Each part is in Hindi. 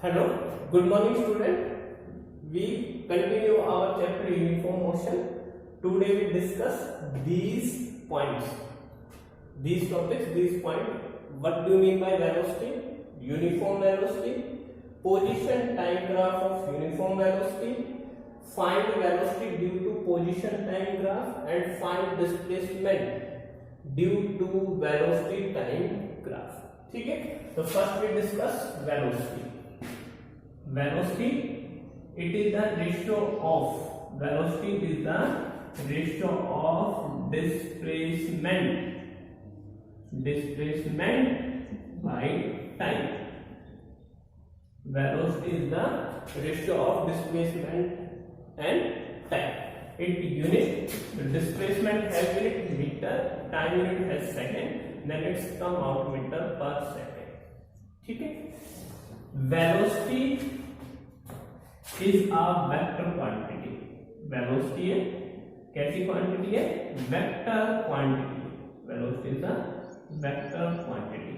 Hello, good morning student. We continue our chapter uniform motion. Today we discuss these points, these topics, these points. What do you mean by velocity? Uniform velocity, position time graph of uniform velocity, find velocity due to position time graph, and find displacement due to velocity time graph. ठीक है, तो first we discuss velocity. Velocity, it is the ratio of velocity is the ratio of displacement by time. Velocity is the ratio of displacement and time. It unit, displacement has unit meter, time unit has second, then it's come out meter per second. ठीक है. Velocity is a vector quantity. Velocity है कैसी quantity है? Vector quantity. Velocity is a vector quantity,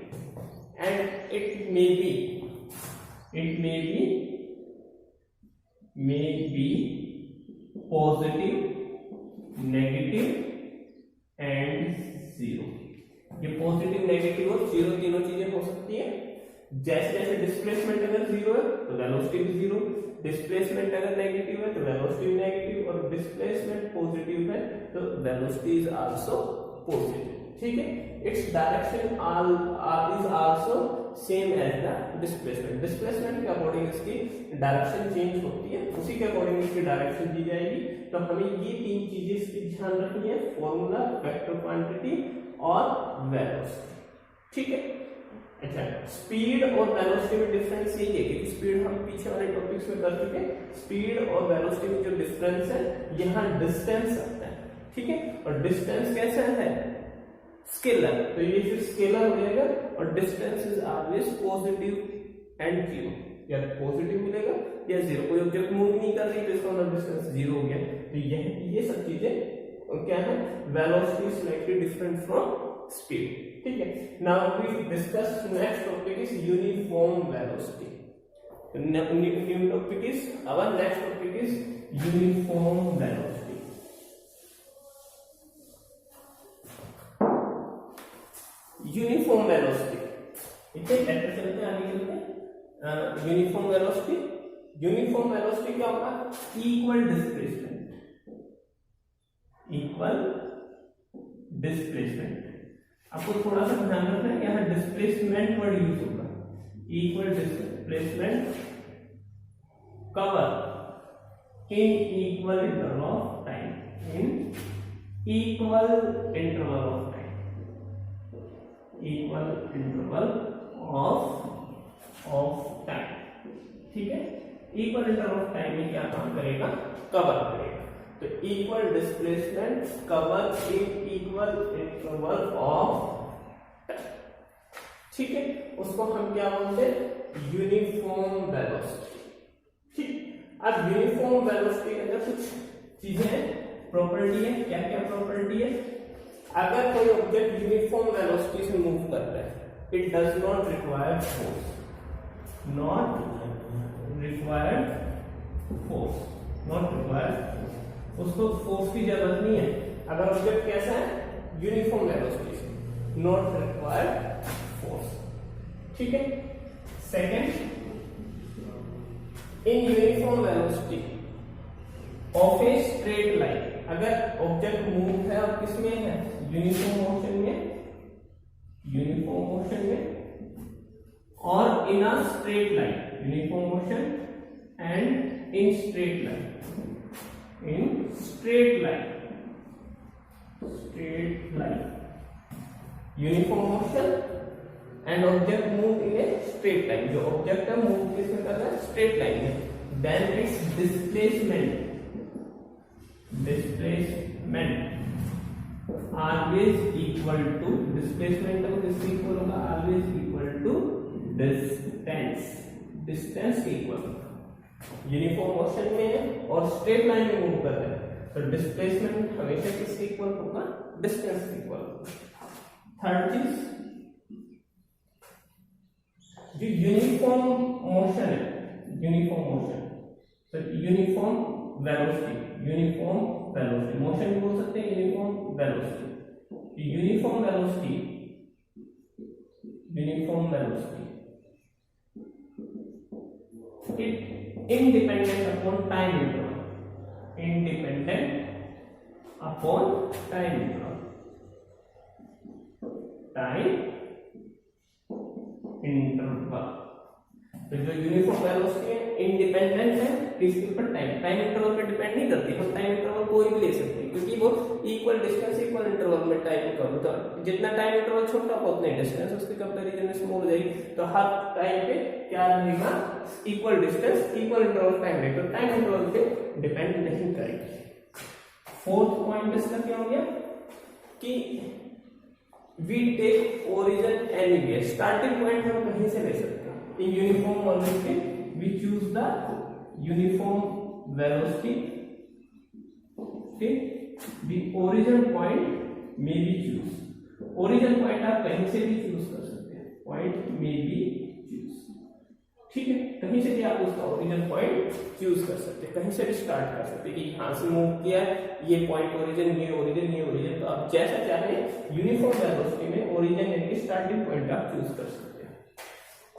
and it may be positive, negative and zero. ये पॉजिटिव, नेगेटिव और जीरो तीनों चीजें हो सकती है. जैसे जैसे डिस्प्लेसमेंट अगर जीरो है तो वेलोसिटी भी जीरो, डिस्प्लेसमेंट अगर नेगेटिव है तो वेलोसिटी भी नेगेटिव, और डिस्प्लेसमेंट पॉजिटिव है तो वेलोसिटी इज आल्सो पॉजिटिव. ठीक है. Its direction is also same as the displacement. Displacement के अकॉर्डिंग इसकी डायरेक्शन चेंज होती है, उसी के अकॉर्डिंग इसकी डायरेक्शन दी जाएगी. तो हमें ये तीन चीजें इसकी ध्यान रखनी है, फॉर्मूला, वेक्टर क्वांटिटी और वेलोसिटी. ठीक है. अच्छा, स्पीड और वेलोसिटी में डिफरेंस यही है कि स्पीड हम पीछे वाले टॉपिक्स में कर चुके हैं. स्पीड और वेलोसिटी में जो डिफरेंस है, यहाँ डिस्टेंस आता है. ठीक है. और डिस्टेंस कैसा है? स्केलर. तो ये फिर स्केलर हो जाएगा, और distance is always positive and zero. या पॉजिटिव मिलेगा या जीरो. कोई ऑब्जेक्ट मूव नहीं कर रही तो इसका मतलब डिस्टेंस जीरो हो गया. तो ये सब चीजें क्या है? Velocity slightly different from speed. ठीक है. Now we discuss next topic is uniform velocity. New topic is our next topic is uniform velocity. Uniform velocity इसे लेटर चलते हैं, आगे चलते हैं. यूनिफॉर्म वेलोसिटी क्या होगा? Equal displacement. आपको थोड़ा सा ध्यान रखना है, यहाँ डिस्प्लेसमेंट वर्ड यूज होगा. Equal displacement cover in equal interval of time. ठीक है. इक्वल इंटरवल ऑफ टाइम में क्या काम करेगा? कवर करेगा. तो equal displacement cover in equal interval of time. ठीक है. उसको हम क्या बोलते हैं? Uniform velocity. ठीक. अब यूनिफॉर्म वेलोसिटी के अंदर कुछ चीजें हैं, प्रॉपर्टी है. क्या क्या प्रॉपर्टी है? अगर कोई ऑब्जेक्ट यूनिफॉर्म वेलोसिटी से मूव कर रहा है, it does not require force. उसको फोर्स की जरूरत नहीं है. अगर ऑब्जेक्ट कैसा है? यूनिफॉर्म वेलोसिटी से, नॉट रिक्वायर्ड फोर्स. ठीक है. Second, in uniform velocity of a straight line. अगर ऑब्जेक्ट मूव है और किसमें है? यूनिफॉर्म मोशन में और in a straight line. Uniform motion and in straight line. Uniform motion and object move in A straight line. जो ऑब्जेक्ट है मूव किसमें कर रहा है? स्ट्रेट लाइन में. Then its displacement always equal to displacement को किससे इक्वल होगा? always equal to डिस्टेंस के इक्वल. यूनिफॉर्म मोशन में है और स्ट्रेट लाइन में मूव कर रहे हैं, तो डिस्प्लेसमेंट हमेशा किसके इक्वल होगा? डिस्टेंस के इक्वल. थर्ड चीज, जो यूनिफॉर्म मोशन है यूनिफॉर्म मोशन, तो uniform velocity, uniform velocity, motion भी बोल सकते हैं uniform velocity. Uniform velocity, uniform velocity it independent upon time interval, independent upon time interval, time interval. तो जो यूनिफॉर्म वेलोसिटी है इंडिपेंडेंट है किसके ऊपर, टाइम इंटरवल पे डिपेंड नहीं करती। हम टाइम इंटरवल कोई भी ले सकते हैं क्योंकि वो इक्वल डिस्टेंस इक्वल इंटरवल में टाइम कवर, तो जितना टाइम इंटरवल छोटा होगा उतने डिस्टेंस उसके कंपैरिजन में स्मॉल हो जाएगी। तो हर टाइम पे क्या रहेगा, equal distance equal interval time रहेगा, तो टाइम इंटरवल पे डिपेंड नहीं करेगी। फोर्थ पॉइंट इसका क्या हो गया कि we take origin anywhere, starting point हम कहीं से ले सकते हैं। In uniform velocity we choose the uniform velocity, the origin point may be choose, origin point आप कहीं से भी चूज कर सकते हैं, पॉइंट मे बी चूज, ठीक है, कहीं से भी आप उसका ओरिजिन पॉइंट चूज कर सकते हैं, कहीं से भी स्टार्ट कर सकते हैं कि यहां से मूव किया ये पॉइंट ओरिजिन, ये ओरिजिन, ये ओरिजिन, तो आप जैसा चाहे यूनिफॉर्म वेलोसिटी में ओरिजिन यानी स्टार्टिंग पॉइंट आप चूज कर सकते हैं।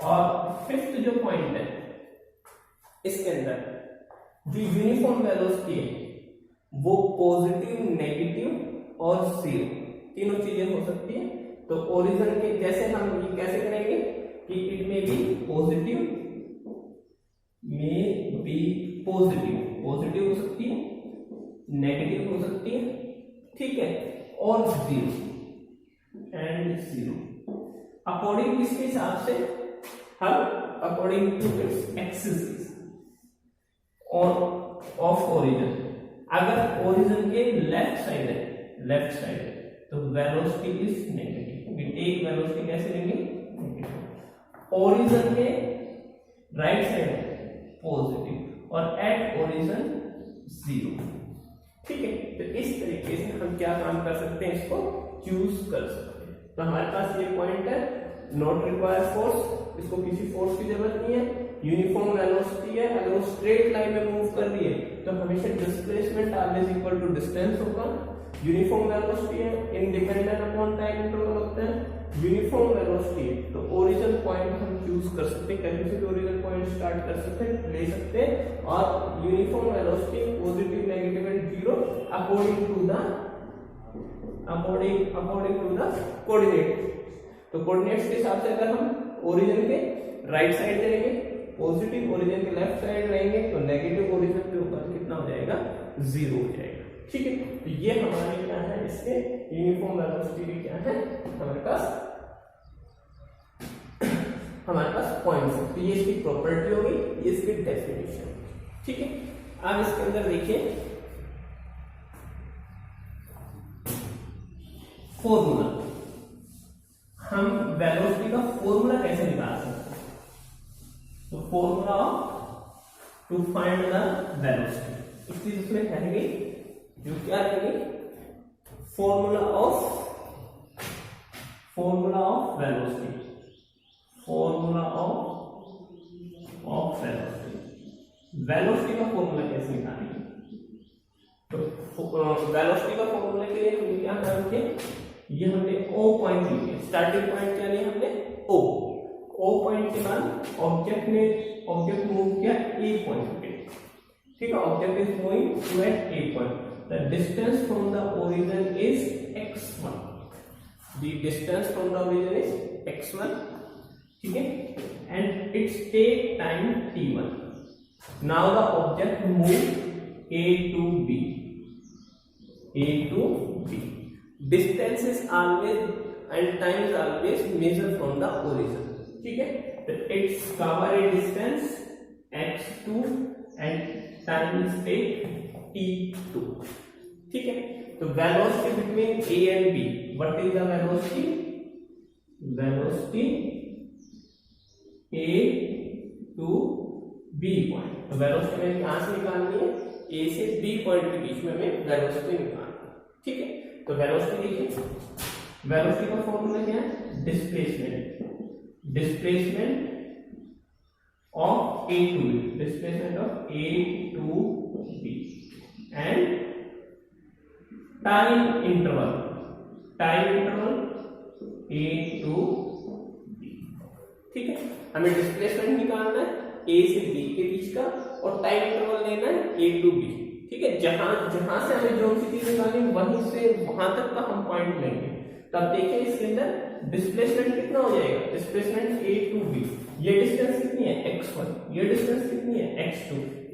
और फिफ्थ जो पॉइंट है इसके अंदर जो यूनिफॉर्म वेलोसिटी है वो पॉजिटिव, नेगेटिव और जीरो तीनों चीजें हो सकती है। तो ओरिजिन के जैसे हम ये कैसे करेंगे कि इट में बी पॉजिटिव, में बी पॉजिटिव, पॉजिटिव हो सकती है, नेगेटिव हो सकती है, ठीक है, और जीरो एंड जीरो अकॉर्डिंग किसके हिसाब से, हम according to its axis of origin. अगर ओरिजिन के लेफ्ट साइड है, लेफ्ट साइड है तो velocity is negative, we take velocity कैसे लेंगे, नेगेटिव। ओरिजिन के राइट साइड है पॉजिटिव और एट ओरिजिन जीरो, ठीक है। तो इस तरीके से हम क्या काम कर सकते हैं, इसको चूज कर सकते हैं। तो हमारे पास ये पॉइंट है, नॉट रिक्वायर फोर्स, इसको किसी फोर्स की जरूरत नहीं है, यूनिफॉर्म वेलोसिटी है, अगर वो स्ट्रेट लाइन में मूव कर रही है तो हमेशा displacement always equal to distance होगा। यूनिफॉर्म वेलोसिटी है, इंडिपेंडेंट अपॉन टाइम इंटरवल होता है। यूनिफॉर्म वेलोसिटी है तो ओरिजिन पॉइंट हम चूज कर सकते हैं, कहीं से भी ओरिजिन पॉइंट स्टार्ट कर सकते हैं, ले सकते हैं। और uniform velocity positive, negative and zero according to the coordinate. तो कोऑर्डिनेट्स के हिसाब से अगर हम ओरिजिन के राइट साइड जाएंगे पॉजिटिव, ओरिजिन के लेफ्ट साइड रहेंगे तो नेगेटिव, ओरिजिन के ऊपर कितना हो जाएगा, जीरो हो जाएगा, ठीक है। तो ये हमारे क्या है, इसके यूनिफॉर्म वेलोसिटी क्या है हमारे पास पॉइंट्स है। तो ये इसकी प्रॉपर्टी होगी, ये इसकी डेफिनेशन, ठीक है। अब इसके अंदर देखिए फॉर्मूला, हम वेलोसिटी का फॉर्मूला कैसे निकाल सकते हैं, तो formula to find the velocity, इस चीज उसमें कहेंगे जो क्या करेंगे, formula of velocity, formula of velocity, velocity का फॉर्मूला कैसे निकालेंगे, तो वेलोसिटी का फॉर्मूला के लिए हम क्या करेंगे, ये हमने O पॉइंट लिया, स्टार्टिंग पॉइंट क्या लिया हमने O पॉइंट के बाद ऑब्जेक्ट मूव किया A पॉइंट पे, ठीक है, object is moving to at A point, the distance from the origin is x1, the distance from the origin is x1, ठीक है, and it's take time t1, now the object move A to B, distance is always and time is always measured from the origin, ठीक है। तो it's cover a distance x2 and time is take t2, ठीक है। तो velocity between A and B, what is the velocity A to B point, तो वेलोसिटी में कहां से निकालनी है, A से B पॉइंट के बीच में हमें वेलोसिटी निकालनी है, ठीक है। तो वेलोसिटी देखिए, वेलोसिटी का फॉर्मूला क्या है, displacement of A to B, displacement of A to B, and time interval A to B. ठीक है, हमें डिस्प्लेसमेंट निकालना है A से B के बीच का और टाइम इंटरवल लेना है A to B। ठीक है, जहां से हमें जो सी चीज निकालनी वहीं से वहां तक का हम पॉइंट लेंगे। तब देखिए इसके अंदर डिस्प्लेसमेंट कितना हो जाएगा, डिस्प्लेसमेंट A to B, ये डिस्टेंस कितनी है x1, ये डिस्टेंस कितनी है x2,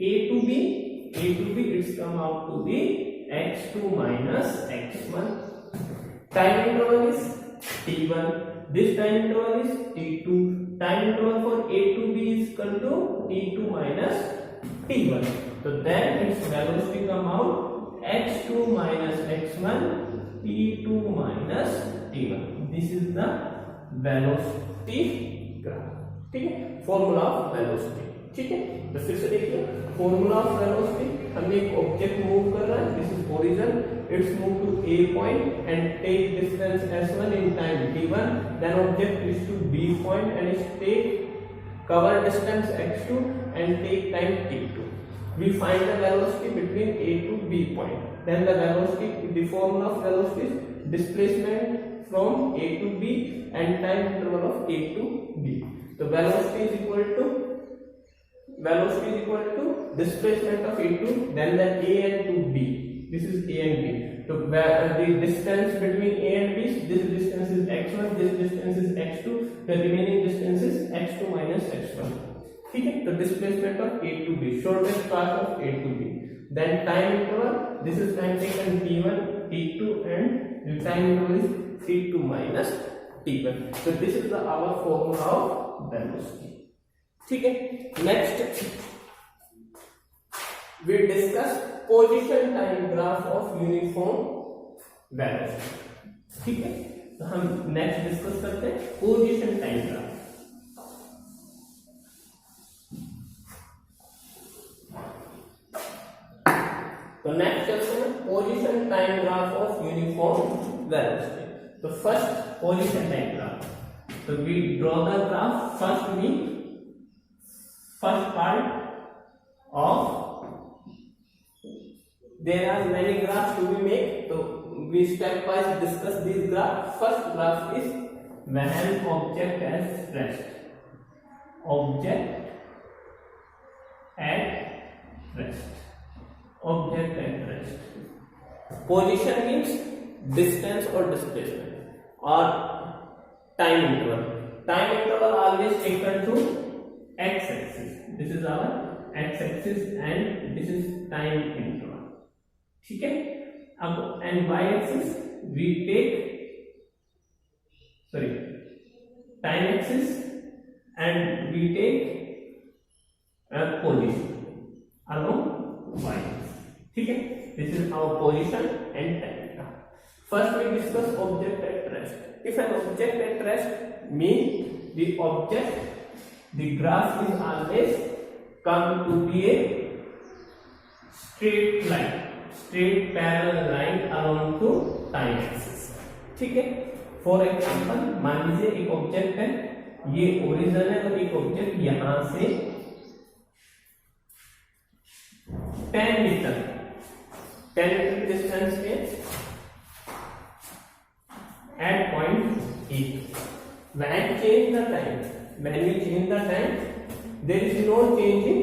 A to B it's come out to be x2 minus x1। time interval is t1, this time interval is t2, time interval for A to B is equal to t2 minus t1, so then its velocity come out x2 minus x1 t2 minus t1, this is the velocity graph। ठीक है, फॉर्मूला ऑफ वेलोसिटी। ठीक है, तो फिर से देखिए फॉर्मूला ऑफ वेलोसिटी, हमें एक ऑब्जेक्ट मूव कर रहा है, this is origin, it's move to A point and take distance s1 in time t1, then object is to B point and is take cover distance x2 and take time t2। we find the velocity between A to B point, then the velocity, the formula of velocity is displacement from A to B and time interval of A to B। so velocity is equal to displacement of A to, then the A and to B, this is A and B, so the distance between A and B, this distance is x1, this distance is x2, the remaining distance is x2 minus x1। ठीक है, तो displacement of A to B, shortest path of A to B, then time interval, this is time taken t1 t2 and the time interval is t2 minus t1, so this is the our formula of velocity। ठीक है, next we discuss position time graph of uniform velocity। ठीक है, तो हम नेक्स्ट डिस्कस करते हैं पोजीशन टाइम ग्राफ। तो नेक्स्ट चलते हैं position time graph of uniform velocity. तो फर्स्ट पोजीशन टाइम ग्राफ, तो we draw the graph, first part of, there are many graphs to be made, so we step wise discuss these graphs। first graph is when object at rest, object at rest, position means distance or displacement, or time interval always taken to x-axis, this is our x-axis and this is time interval। ठीक है, अब and y-axis we take time axis and we take a position along y-axis। ठीक है, this is our position and time। first we discuss object at rest। if an object at rest means the graph is always come to be a straight parallel line along to time axis। ठीक है, फॉर एग्जांपल मान लीजिए एक ऑब्जेक्ट है, ये ओरिजिन है और एक ऑब्जेक्ट यहां से 10 मीटर डिस्टेंस पे at point A। when we change the time, there is no change in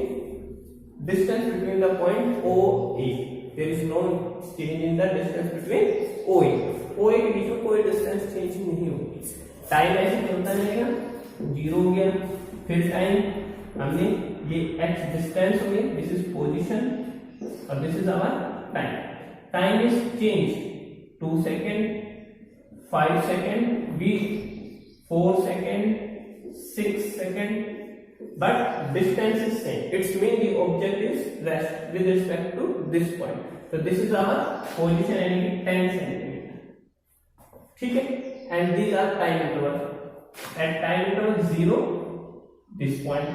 distance between the point OA, there is no change in the distance between OA के बीच में कोई डिस्टेंस चेंज नहीं होगी। टाइम ऐसे चलता रहेगा, 0 हो गया, फिर टाइम हमने ये x डिस्टेंस हो गया, दिस इज पोजीशन और this is our time is change 2 second, 5 second, 4 second, 6 second, but distance is same, it's mean the object is rest with respect to this point, so this is our position and 10 centimeter। ठीक है, and these are time interval, at time interval 0 this point,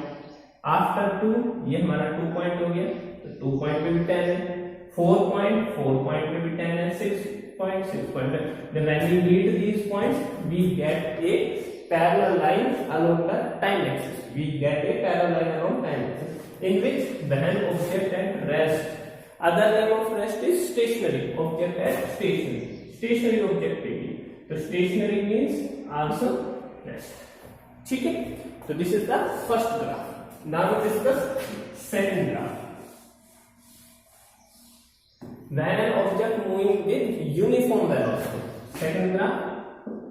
after 2 ये हमारा 2 point हो गया, तो 2 point पे भी 10 है, 4 point पे भी 10 है, 6 point, then when we meet these points we get a parallel line along the time axis. We get a parallel line along time axis in which when object at rest. Other name of rest is stationary. Object at stationary. Stationary object पे भी. तो stationary means also rest. ठीक है? So this is the first graph. Now we discuss second graph. When an object moving with uniform velocity. Second graph.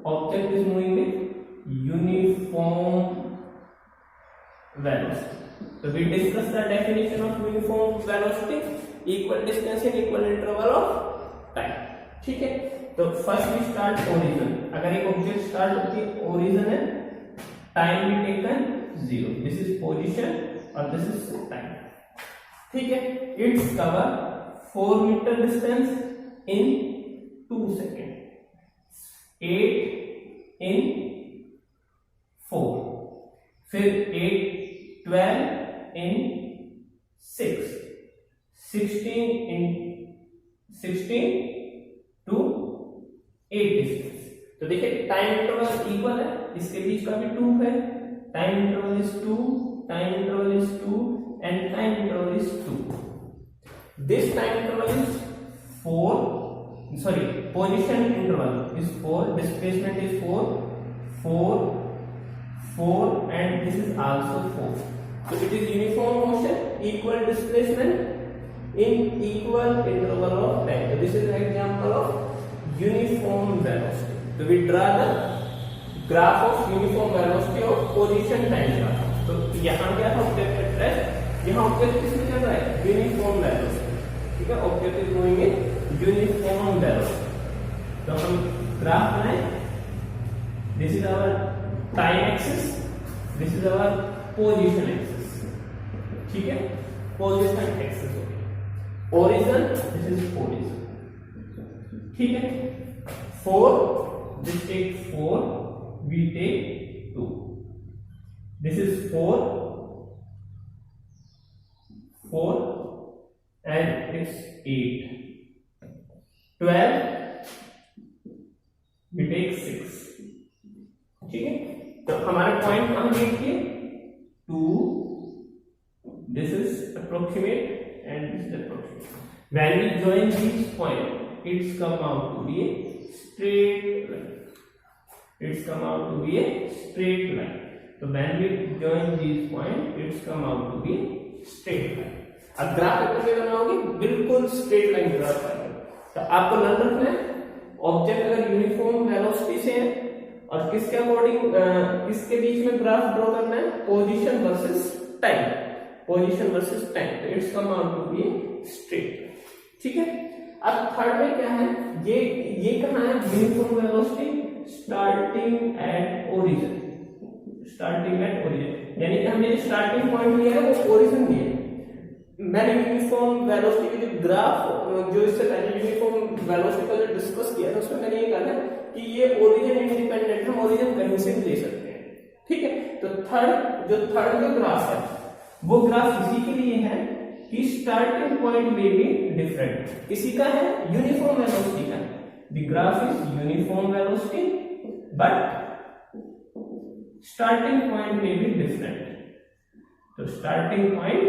Object is moving with uniform velocity. So we discuss the definition of uniform velocity, equal distance in equal interval of time. ठीक है? तो first we start origin. अगर एक object start होती है origin है, time we taken 0. This is position और this is time. ठीक है? It's cover 4 meter distance in 2 seconds. 8 in 4, फिर 8 12 in 6, 16 in 16 to 8 डिस्टेंस. तो देखिए टाइम इंटरवल इक्वल है, इसके बीच का भी 2 है. Time interval is 2, time interval is 2 and time interval is 2. This time interval is 4. Sorry, position interval is 4, displacement is 4, 4, 4, and this is also 4. So it is uniform motion, equal displacement in equal interval of time. So this is an example of uniform velocity. So we draw the graph of uniform velocity of position time graph. तो यहाँ क्या है object at rest, यहाँ object किसमें चल रहा है uniform velocity. ठीक है, object is moving in uniform velocity. तो हम ग्राफ बनाए. This is our time axis, this is our position axis. ठीक है, position axis हो गया. Origin, this is origin. ठीक है, 4, this take 4, we take 2. This is 4, 4, and it's 8. 12 we take 6. ठीक है, तो हमारे पॉइंट कहां गेट किए 2. This is approximate and this is approximate. When we join these points, it's come out to be a straight line. It's come out to be a straight line. So when we join these points, it's come out to be a straight line. अब ग्राफ कैसे बनाओगे, बिल्कुल स्ट्रेट लाइन ग्राफ आएगा. तो आपको लर्न रखना है ऑब्जेक्ट अगर यूनिफॉर्म वेलोसिटी से है और किसके अकॉर्डिंग किसके बीच में ग्राफ ड्रॉ करना है, position versus time. Position versus time. तो it's come out to be straight. ठीक है, अब थर्ड में क्या है, ये कहां है uniform velocity starting at origin. Starting at origin यानी कि हमने जो स्टार्टिंग पॉइंट लिया है वो ओरिजिन दिया है. मैंने यूनिफॉर्म वेलोसिटी की जो ग्राफ जो इससे पहले यूनिफॉर्म वेलोसिटी का जो डिस्कस किया था उसमें मैंने ये कहा था कि ये ओरिजिन इंडिपेंडेंट है, ओरिजिन कहीं से भी ले सकते हैं. ठीक है, तो थर्ड जो ग्राफ है वो ग्राफ इसी के लिए है कि स्टार्टिंग पॉइंट में भी डिफरेंट. किसी का है यूनिफॉर्म वेलोसिटी का. The graph is uniform velocity but starting point में भी डिफरेंट. तो स्टार्टिंग पॉइंट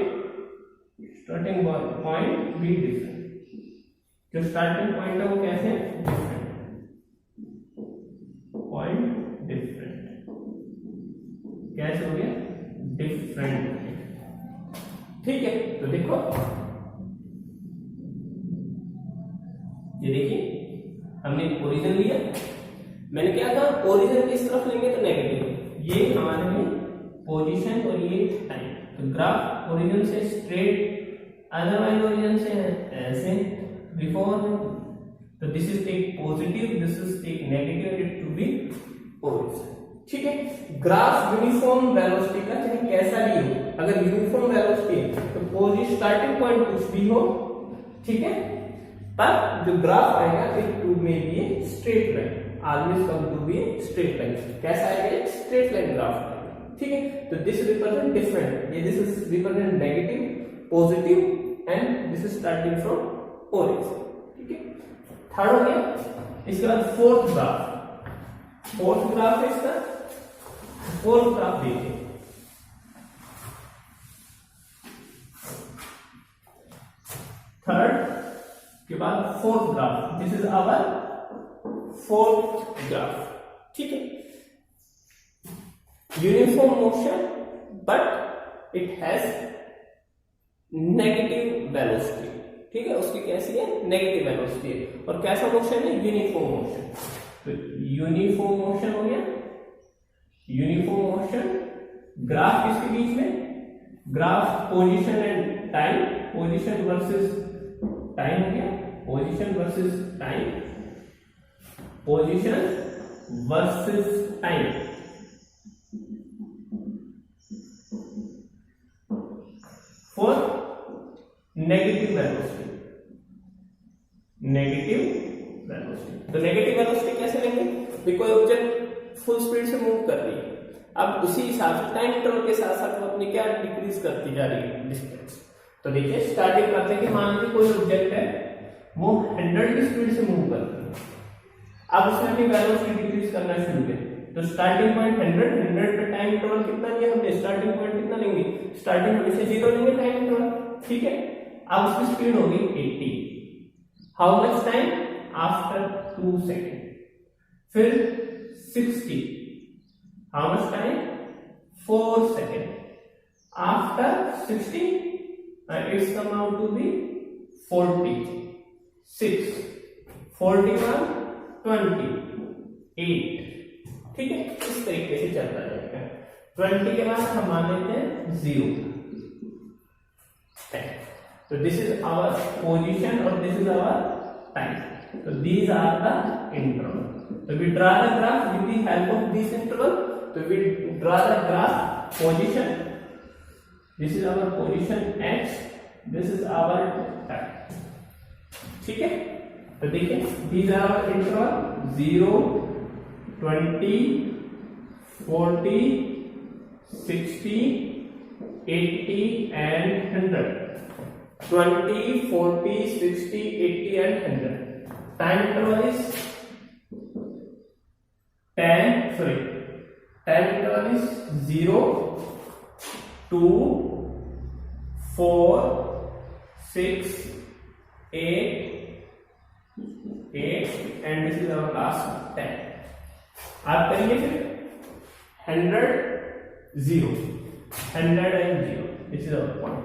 भी डिफरेंट. जो स्टार्टिंग पॉइंट है वो कैसे डिफरेंट पॉइंट डिफरेंट. कैसे हो गया डिफरेंट. ठीक है, तो देखो ये देखिए हमने ओरिजिन लिया. मैंने क्या कहा ओरिजिन किस तरफ लेंगे तो नेगेटिव. ये हमारे में पोजीशन और ये टाइम. तो ग्राफ ओरिजिन से स्ट्रेट, अदरवाइज ओरिजिन से ऐसे बिफोर. तो this is take positive, this is take negative, it to be origin. ठीक है, ग्राफ यूनिफॉर्म वेलोसिटी का चाहे कैसा भी हो, अगर यूनिफॉर्म वेलोसिटी है तो पोजीशन स्टार्टिंग पॉइंट कुछ भी हो. ठीक है, पर जो ग्राफ आएगा it to may be a straight line. Always come to be a straight line. कैसा आएगा स्ट्रेट लाइन ग्राफ. ठीक है, तो दिस रिप्रेजेंट डिफरेंट. ये this is represent negative, positive and this is starting from origin. ठीक है, थर्ड हो गया. इसके बाद फोर्थ ग्राफ है इसका फोर्थ ग्राफ देखिए, थर्ड के बाद fourth graph, this is our fourth graph, ठीक है। Uniform motion but it has negative velocity, ठीक है, उसकी कैसी है, नेगेटिव वेलोसिटी है। और कैसा मोशन है, यूनिफॉर्म मोशन। तो यूनिफॉर्म मोशन हो गया, यूनिफॉर्म मोशन। ग्राफ किसके बीच में, graph position and time, position versus time हो गया, position versus time, position versus time. For negative velocity, negative velocity. तो नेगेटिव वेलोसिटी कैसे लेंगे, कोई ऑब्जेक्ट फुल स्पीड से मूव कर रही है, अब उसी हिसाब से टाइम इंटरवल के साथ साथ वो अपनी क्या डिक्रीज करती जा रही है डिस्टेंस। तो देखिए स्टार्टिंग करते हैं कि मान लीजिए कोई ऑब्जेक्ट है वो 100 की स्पीड से मूव कर रही है, अब उसने अपनी वेलोसिटी डिक्रीज करना शुरू किया। तो स्टार्टिंग पॉइंट 100 पे टाइम इंटरवल कितना लिया हमने, स्टार्टिंग पॉइंट कितना लेंगे, स्टार्टिंग पॉइंट से 0 लेंगे टाइम इंटरवल, ठीक है। अब उसकी स्पीड होगी 80, how much time, after 2 second. फिर 60, how much time, 4 second. After 60 it's come out to be 46, 41, 20, 8, ठीक है, इस तरीके से चलता जाएगा। 20 के बाद हम मान लेते हैं 0, 10। तो दिस इज आवर पोजीशन और दिस इज आवर टाइम। तो these are the interval. So we draw the graph with the help of this interval. So we draw the graph position. This is our position x, this is our time, ठीक है। तो देखिए these are our interval 0, 20, 40, 60, 80 and 100. 20, 40, 60, 80 and 100. Time interval is 10 interval is 0, 2, 4, 6, 8 and this is our last 10. आप करिए फिर 100, 0, 100 and 0, this is our point.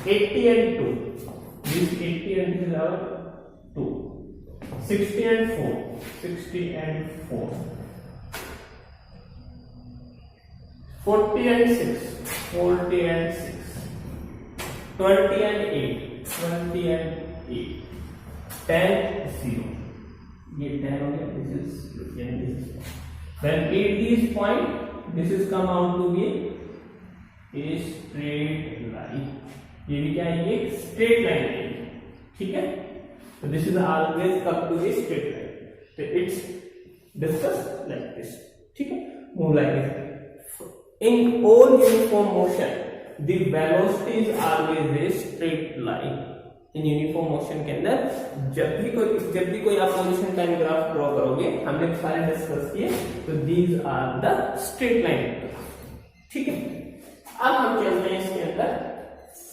80 and 2, this 80 and this is our 2. 60 and 4, 60 and 4. 40 and 6, 40 and 6. 20 and 8, 20 and 8. 10, 0. ये 10 हो गया, this is and this is. When at this point, this is come out to be a straight line. ये भी क्या है, ये straight line है, ठीक है। So this is always come to a straight line. So it's discussed like this, ठीक है, move like this. In all uniform motion, the velocity is always a straight line. In uniform motion के अंदर जब भी कोई आप पोजीशन टाइम ग्राफ ड्रॉ करोगे, हमने सारे डिस्कस किए, तो these are the straight line, ठीक है। अब हम चलते हैं इसके अंदर,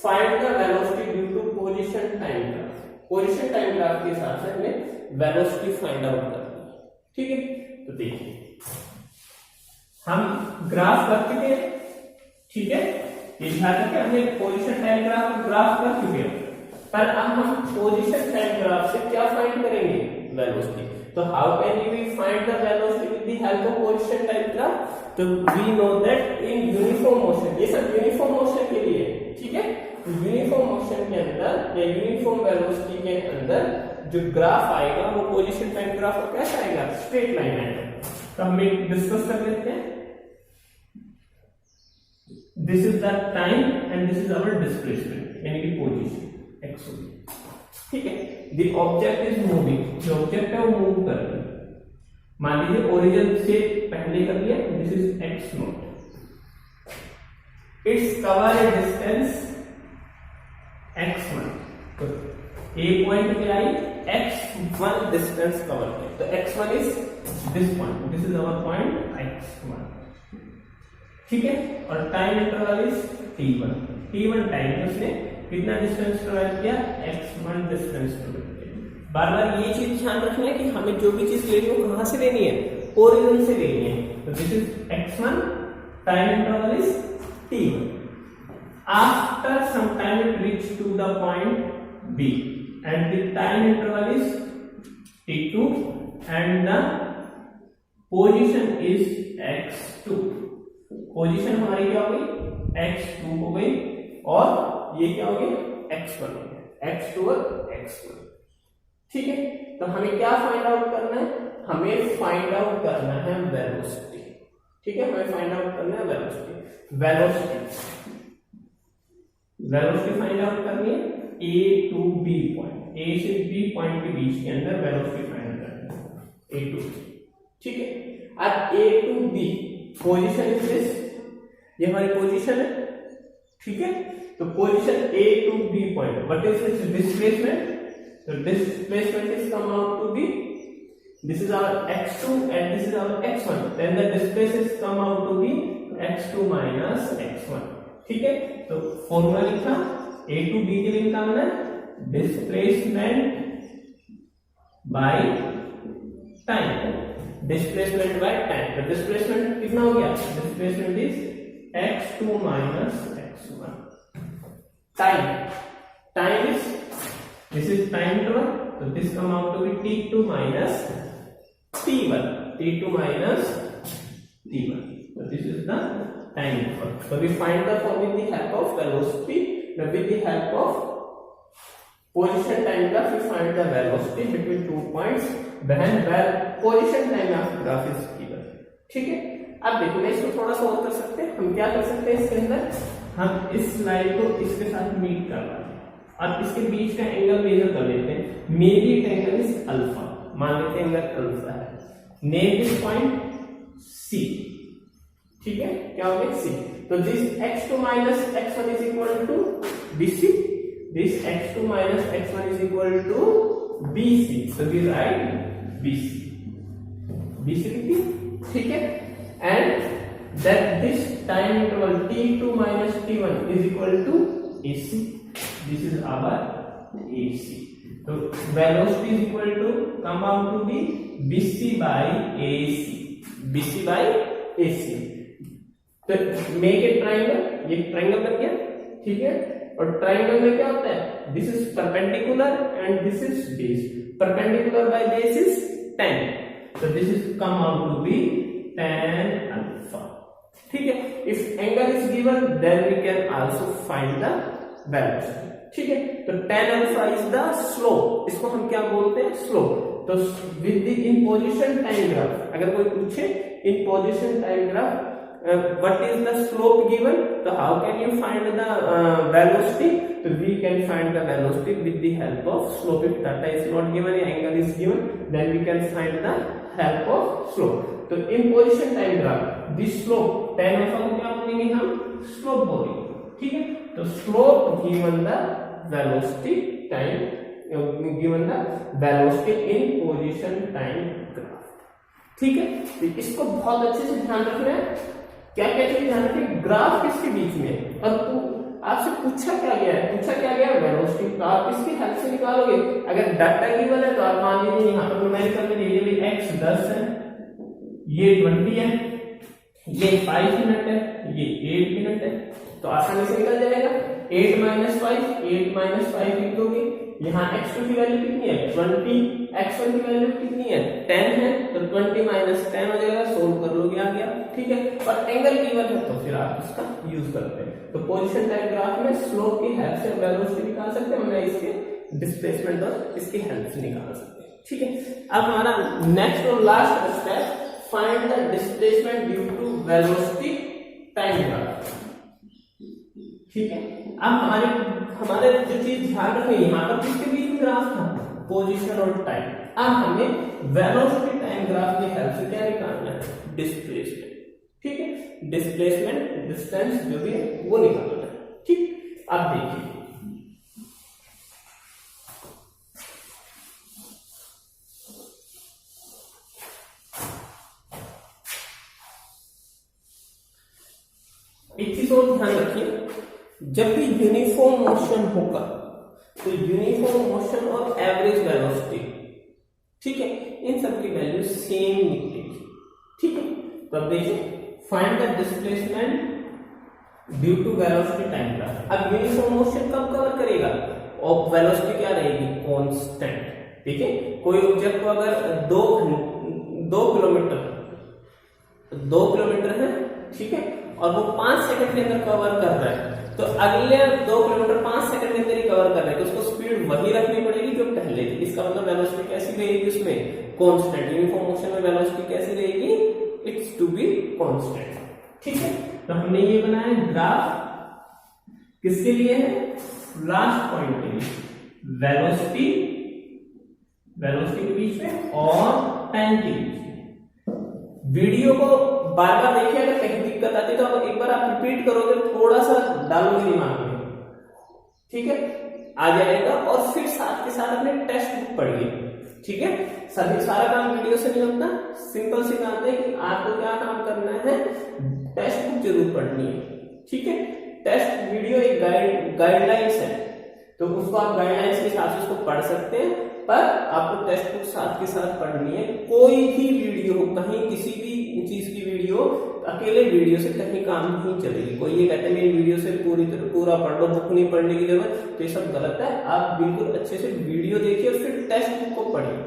find the velocity due to position time graph. Position time graph के हिसाब से हमें वेलोसिटी फाइंड आउट करनी है, ठीक है। तो देखिए हम ग्राफ कर चुके हैं, ठीक है, ये ध्यान रखें हमने पोजीशन टाइम ग्राफ कर चुके हैं, पर अब हम पोजीशन टाइम ग्राफ से क्या फाइंड करेंगे, वेलोसिटी। तो how can we find the velocity with the help of position time graph. तो we know that in uniform motion, ये सब यूनिफॉर्म मोशन के लिए, ठीक है। यूनिफॉर्म मोशन के अंदर या यूनिफॉर्म वेलोसिटी के अंदर जो ग्राफ आएगा वो पोजीशन टाइम ग्राफ कैसा आएगा, स्ट्रेट लाइन आएगा। तो हम डिस्कस कर लेते हैं। This is the time and this is our displacement, यानी कि पोजीशन एक्स होगी, ठीक है। द ऑब्जेक्ट इज मूविंग, जो ऑब्जेक्ट है वो मूव कर रहा है। मान लीजिए ओरिजिन से पहले कर लिया, this is x not, its cover A distance x1, तो ए पॉइंट पे आई x1 डिस्टेंस कवर किया, तो x1 is this point, this is our point x1, ठीक है, और time interval is t1, t1 time उसने कितना डिस्टेंस ट्रेवल किया, x1 डिस्टेंस ट्रेवल किया। बार बार ये चीज ध्यान रखना है कि हमें जो भी चीज लेनी हो कहां से लेनी है, ओरिजिन से लेनी है। तो this is x1, time interval is t1। After some time it reached to the point B and the time interval is t2 and the position is x2। Position हमारी क्या हो गई, x2 हो गई और ये क्या हो गया, x1 हो गया, x2 और x1। ठीक है, तो हमें क्या फाइंड आउट करना है, हमें फाइंड आउट करना है वेलोसिटी। ठीक है, हमें फाइंड आउट करना है वेलोसिटी। वेलोसिटी फाइंड आउट करनी है A to B point, A से B पॉइंट के बीच के अंदर वेलोसिटी फाइंड करनी है A टू B। ठीक है, अब A to B position is this, ये हमारी पोजीशन है। ठीक है, तो position A to B point, what is its displacement, so displacement is come out to be, this is our x2 and this is our x1, then the displacement come out to be x2 minus x1। ठीक है, तो फॉर्मूला लिखा a to b के लिए निकालना है displacement by time, displacement by time. तो डिस्प्लेसमेंट कितना हो गया, displacement is x2 minus x1। Time is, this is time interval, so this come out to be t2 minus t1, t2 minus t1, so this is the time interval। So we find the with the help of velocity, with the help of position time graph we find the velocity between 2 points when position time graph is given। ठीक है, अब देखो मैं इसको थोड़ा सा और कर सकते हैं, हम क्या कर सकते हैं इसके अंदर, हम इस लाइन को इसके साथ मीट कर रहे हैं और इसके बीच का एंगल मेजर कर लेते हैं, may be angle is alpha, मान लेते हैं एंगल अल्फा है। Name this point C। ठीक है, क्या हो गया C। तो this x2 minus x1 is equal to BC, this x2 minus x1 is equal to BC, so we write BC लिखी। ठीक है, and that this time interval t2 minus t1 is equal to AC, this is our AC। तो velocity is equal to come out to be BC by AC, BC by AC। तो make a triangle, ये ट्रायंगल बन गया। ठीक है, और ट्रायंगल में क्या होता है, this is perpendicular and this is base, perpendicular by base is 10, so this is come out to be tan alpha। ठीक है, if angle is given then we can also find the velocity। ठीक है, तो tan alpha is the slope, इसको हम क्या बोलते हैं, स्लोप। तो with the in position time graph, अगर कोई पूछे इन position time graph what is the slope given, so how can you find the velocity, so we can find the velocity with the help of slope। if data is not given, angle is given, then we can find the help of slope। तो इन position time graph this slope tan alpha को क्या बोलेंगे हम, स्लोप बोलेंगे। ठीक है, तो slope given the velocity time, given the velocity in position time graph. ठीक है, तो इसको बहुत अच्छे से ध्यान रखना है, क्या क्या चीज ध्यान रखिए, ग्राफ किसके बीच में, और आपसे पूछा क्या गया है, वेलोसिटी का आप इसकी हेल्प से निकालोगे। अगर डाटा गिवन है तो आप मान लीजिए यहाँ पर न्यूमेरिकल में दे दिए x 10 है, ये 20 है, ये 5 मिनट है, ये 8 मिनट है, तो आसानी से निकल जाएगा। 8 minus 5 लिख दोगे, यहाँ x2 की वैल्यू कितनी है 20, x1 की वैल्यू कितनी है 10 है, तो 20 minus 10 हो जाएगा, सोल्व कर लोगे आ गया। ठीक है, और एंगल गिवन है तो फिर आप इसका यूज करते हैं। तो पोजीशन टाइम ग्राफ में स्लोप की हेल्प से वेलोसिटी निकाल सकते हैं, हमने इसके डिस्प्लेसमेंट और इसकी हेल्प से निकाल सकते हैं। ठीक है, अब हमारा नेक्स्ट और last step, find the displacement due to velocity time graph. ठीक है, अब हमारे जो चीज ध्यान रखें, यहाँ पर किसके बीच में ग्राफ था, पोजीशन और टाइम। अब हमें वेलोसिटी टाइम ग्राफ की हेल्प से क्या निकालना है, डिस्प्लेसमेंट। ठीक है, डिस्प्लेसमेंट डिस्टेंस जो भी है वो निकालना है। ठीक, अब देखिए जब भी यूनिफॉर्म मोशन होगा तो यूनिफॉर्म मोशन और एवरेज वेलोसिटी, ठीक है, इन सब की वैल्यू सेम निकलेगी, ठीक है। तो अब देखिए find the displacement due to velocity time graph. अब यूनिफॉर्म मोशन कब कवर करेगा और वेलोसिटी क्या रहेगी, कांस्टेंट। देखिए कोई ऑब्जेक्ट को अगर 2 किलोमीटर है, ठीक है, और वो 5 सेकंड के अंदर कवर कर रहा है, तो अगले 2 किलोमीटर 5 सेकंड के अंदर ही कवर कर रहा है, तो उसको स्पीड वही रखनी पड़ेगी जो पहले थी। इसका मतलब वेलोसिटी कैसी रहेगी उसमें, कांस्टेंट। यूनिफॉर्म मोशन में वेलोसिटी कैसी रहेगी, इट्स टू बी कांस्टेंट, ठीक है। तो हमने ये बनाया ग्राफ किसके लिए है, लास्ट पॉइंट के लिए, वेलोसिटी के बीच में और टाइम के बीच में। वीडियो को बार बार देखिए, अगर कहीं दिक्कत आती है तो एक बार आप रिपीट करोगे, थोड़ा सा डालोगे दिमाग में, ठीक है, आ जाएगा। और फिर साथ के साथ अपने टेक्स्ट बुक पढ़िए, ठीक है। सभी सारा काम वीडियो से नहीं होता, सिंपल सी बात है कि आपको क्या काम करना है, टेक्स्ट बुक जरूर पढ़नी है, ठीक है। टेक्स्ट वीडियो एक गाइडलाइंस है, तो उसको आप गाइडलाइंस के हिसाब से उसको पढ़ सकते हैं, पर आपको टेक्स्ट बुक साथ के साथ पढ़नी है। कोई भी वीडियो हो, कहीं किसी भी चीज की वीडियो, अकेले वीडियो से कहीं काम नहीं चलेगी। कोई ये कहते हैं मेरी वीडियो से पूरा पढ़ लो, बुक नहीं पढ़ने की जरूरत, तो ये सब गलत है। आप बिल्कुल अच्छे से वीडियो देखिए और फिर टेक्स्ट बुक को पढ़िए,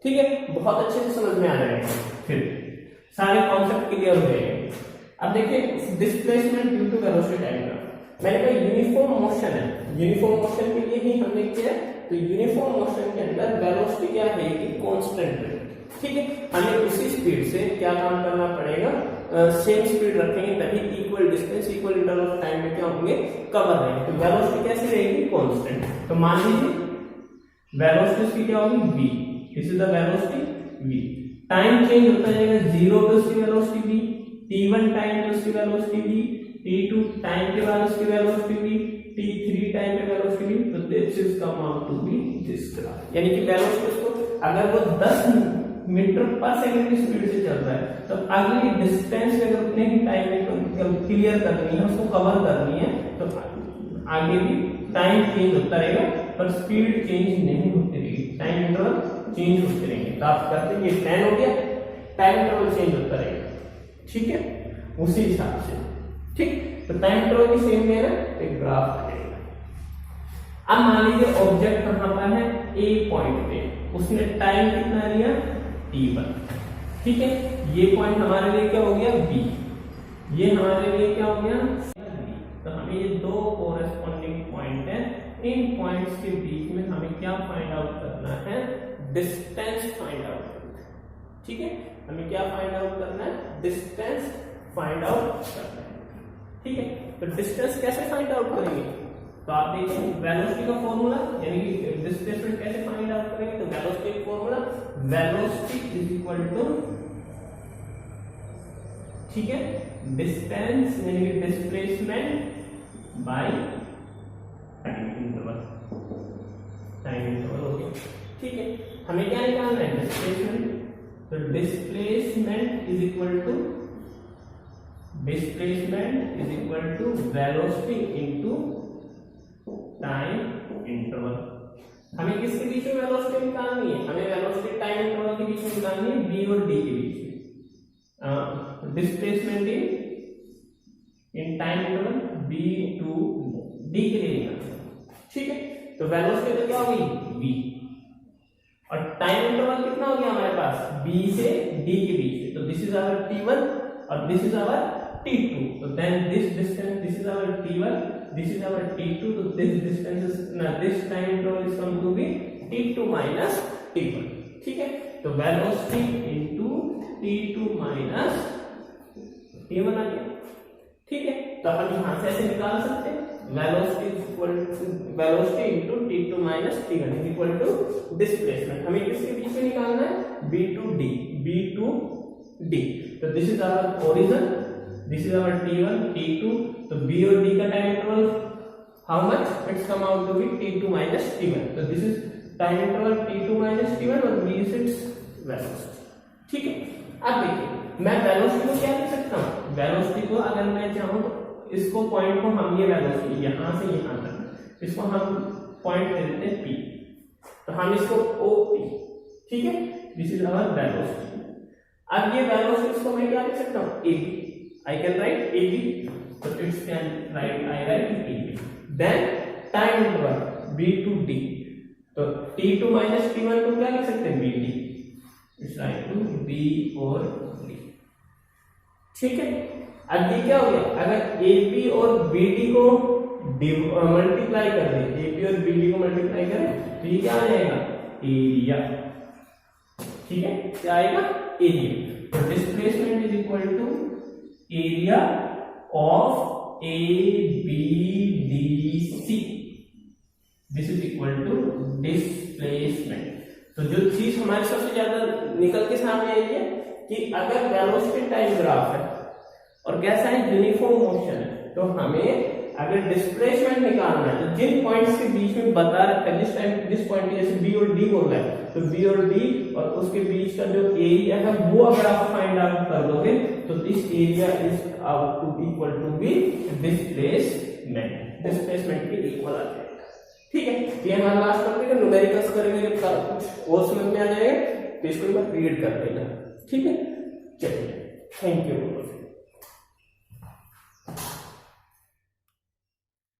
ठीक है, बहुत अच्छे से समझ में आ जाएगा, फिर सारे कॉन्सेप्ट क्लियर हो जाएंगे। अब देखिए displacement due to velocity time graph, मैंने कहा यूनिफॉर्म मोशन है, यूनिफॉर्म मोशन के लिए ही हमने किया है। तो यूनिफॉर्म मोशन के अंदर वेलोसिटी क्या है कि कांस्टेंट है, ठीक है। हमें उसी स्पीड से क्या काम करना पड़ेगा, सेम स्पीड रखेंगे, तभी equal distance equal interval of time में क्या होंगे, कवर रहेंगे। तो वेलोसिटी कैसी रहेगी, कांस्टेंट। तो मान लीजिए वेलोसिटी क्या होगी, v, this is the velocity v। Time change होता जाएगा, 0 पे उसकी वेलोसिटी v, t1 टाइम पे उसकी वेलोसिटी v, t2 टाइम के बाद उसकी वेलोसिटी v, t3 टाइम पे वेलोसिटी v। तो this is come out to be this graph, यानी कि वेलोसिटी उसको अगर वो 10 मीटर पर सेकंड की स्पीड से चल रहा है, तो अगली डिस्टेंस अगर उतने ही टाइम में क्लियर करनी है, उसको कवर करनी है, तो आगे भी टाइम चेंज होता रहेगा पर स्पीड चेंज नहीं होती रहेगी, टाइम इंटरवल चेंज होते रहेंगे। तो आप करते हैं ये 10 हो गया, टाइम इंटरवल चेंज होता रहेगा, ठीक है, उसी हिसाब से, ठीक। तो टाइम इंटरवल भी सेम है ना, एक ग्राफ बनेगा। अब मान लीजिए ऑब्जेक्ट कहां पर है, ए पॉइंट पे, उसने टाइम कितना लिया, t1, ठीक है। ये पॉइंट हमारे लिए क्या हो गया, b, ये हमारे लिए क्या हो गया, तो हमें ये दो कोरेस्पॉन्डिंग पॉइंट है, इन पॉइंट्स के बीच में हमें क्या फाइंड आउट करना है, डिस्टेंस फाइंड आउट करना है, ठीक है। हमें क्या फाइंड आउट करना है, डिस्टेंस फाइंड आउट करना है, ठीक है। तो डिस्टेंस कैसे फाइंड आउट करेंगे, तो आप देखिए वेलोसिटी का फॉर्मूला, यानी कि डिस्प्लेसमेंट कैसे फाइंड आउट करेंगे, तो वेलोसिटी का formula, velocity is equal to, ठीक है, डिस्टेंस यानी कि डिस्प्लेसमेंट बाय टाइम इंटरवल, हो गया, ठीक है। हमें क्या निकालना है, डिस्प्लेसमेंट। तो displacement is equal to velocity into time interval. हमें किसके बीच में वेलोसिटी निकालनी है, हमें वेलोसिटी टाइम इंटरवल के बीच में निकालनी है, b और d के बीच में। Displacement in time interval b to d के लिए निकालना, ठीक है। तो वेलोसिटी तो क्या होगी, v, और टाइम इंटरवल कितना हो गया हमारे पास, b से d के बीच में। तो दिस इज आवर t1 और दिस इज आवर t2। तो then this distance, this is our t1, this is our t2, so this distance is this time interval is come to be t2 minus t1, ठीक है। तो velocity into t2 minus t1 आ गया, ठीक है। तो हम यहां से ऐसे निकाल सकते हैं, velocity into t2 minus t1 is equal to displacement. हमें किसके बीच में निकालना है, b to d। तो this is our origin, this is our t1 t2। तो b और d का time interval how much, it's come out to be t2 minus t1। तो this is time interval t2 minus t1 और b इज इट्स वेलोसिटी, ठीक है। अब देखिए मैं वेलोसिटी को क्या लिख सकता हूं, वेलोसिटी को अगर मैं चाहूं तो इसको पॉइंट को हम ये वेलोसिटी यहां से यहां तक इसको हम पॉइंट दे देते हैं P, तो हम इसको OP, ठीक है, दिस इज आवर वेलोसिटी। अब ये वेलोसिटी को मैं क्या लिख सकता हूं AB, I can write AB, so it can write I write AB, then time interval B to D, तो T2 minus T1 को क्या लिख सकते हैं BD, it's right to B और D, ठीक है। अब ये क्या हो गया, अगर AB और BD को मल्टीप्लाई कर दें, AB और BD को मल्टीप्लाई करें तो ये क्या आ जाएगा एरिया, ठीक है, क्या आएगा एरिया। तो displacement is equal to area of ABDC, this is equal to displacement. तो जो चीज हमारे सबसे ज्यादा निकल के सामने आई है कि अगर वेलोसिटी टाइम ग्राफ है और कैसा है यूनिफॉर्म मोशन है, तो हमें अगर डिस्प्लेसमेंट निकालना है तो जिन पॉइंट्स के बीच में बता रखा है, जिस टाइम जिस पॉइंट जैसे बी और डी बोल रहा है, तो बी और डी और उसके बीच का जो एरिया है वो अगर आप फाइंड आउट कर दोगे तो this area is out to equal to be displacement, displacement के इक्वल आ जाएगा, ठीक है। ये हमारा लास्ट टॉपिक है, न्यूमेरिकल्स करेंगे जब कुछ और समझ में आ जाएगा तो इसको एक बार रीड कर लेना, ठीक है। चलिए, थैंक यू।